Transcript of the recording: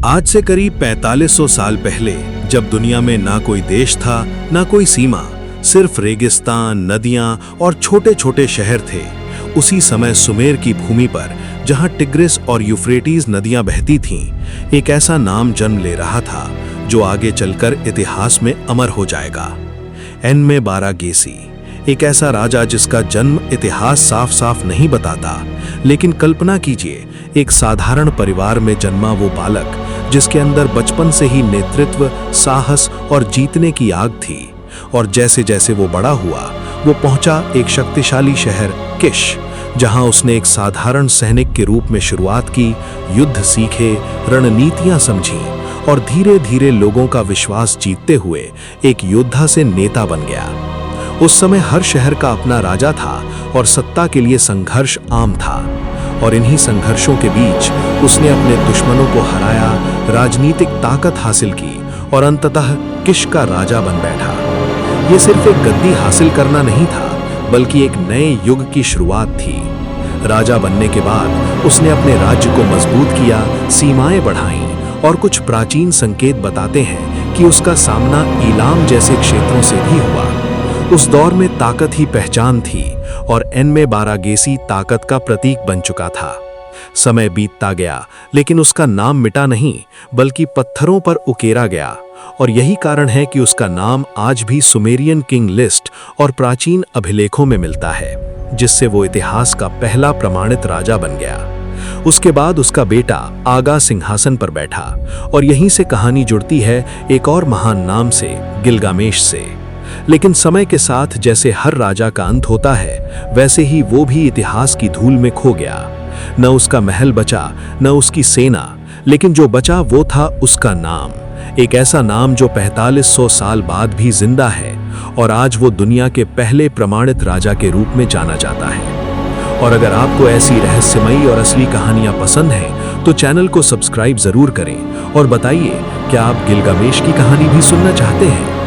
आज से करीब 4500 साल पहले, जब दुनिया में ना कोई देश था ना कोई सीमा, सिर्फ रेगिस्तान, नदियां और छोटे छोटे शहर थे, उसी समय सुमेर की भूमि पर, जहां टिग्रिस और यूफ्रेटीज नदियां बहती थीं, एक ऐसा नाम जन्म ले रहा था जो आगे चलकर इतिहास में अमर हो जाएगा। एनमे-बारागेसी, एक ऐसा राजा जिसका जन्म इतिहास साफ साफ नहीं बताता, लेकिन कल्पना कीजिए, एक साधारण परिवार में जन्मा वो बालक जिसके अंदर बचपन से ही नेतृत्व, साहस और जीतने की आग थी। और जैसे जैसे वो बड़ा हुआ, वो पहुंचा एक शक्तिशाली शहर किश, जहां उसने एक साधारण सैनिक के रूप में शुरुआत की, युद्ध सीखे, रणनीतियां समझी और धीरे धीरे लोगों का विश्वास जीतते हुए एक योद्धा से नेता बन गया। उस समय हर शहर का अपना राजा था और सत्ता के लिए संघर्ष आम था। और इन्हीं संघर्षों के बीच उसने अपने दुश्मनों को हराया, राजनीतिक ताकत हासिल की और अंततः किश का राजा बन बैठा। ये सिर्फ एक गद्दी हासिल करना नहीं था, बल्कि एक नए युग की शुरुआत थी। राजा बनने के बाद उसने अपने राज्य को मजबूत किया, सीमाएं बढ़ाईं और कुछ प्राचीन संकेत बताते हैं कि उसका सामना ईलाम जैसे क्षेत्रों से भी हुआ। उस दौर में ताकत ही पहचान थी और एनमे-बारागेसी ताकत का प्रतीक बन चुका था। समय बीतता गया, लेकिन उसका नाम मिटा नहीं, बल्कि पत्थरों पर उकेरा गया। और यही कारण है कि उसका नाम आज भी सुमेरियन किंग लिस्ट और प्राचीन अभिलेखों में मिलता है, जिससे वो इतिहास का पहला प्रमाणित राजा बन गया। उसके बाद उसका बेटा आगा सिंहासन पर बैठा और यहीं से कहानी जुड़ती है एक और महान नाम से, गिलगामेश से। लेकिन समय के साथ जैसे हर राजा का अंत होता है, वैसे ही वो भी इतिहास की धूल में खो गया। न उसका महल बचा, न उसकी सेना, लेकिन जो बचा वो था उसका नाम। एक ऐसा नाम जो 4500 साल बाद भी जिंदा है और आज वो दुनिया के पहले प्रमाणित राजा के रूप में जाना जाता है। और अगर आपको ऐसी रहस्यमयी और असली कहानियां पसंद हैं, तो चैनल को सब्सक्राइब जरूर करें और बताइए, क्या आप गिलगामेश की कहानी भी सुनना चाहते हैं?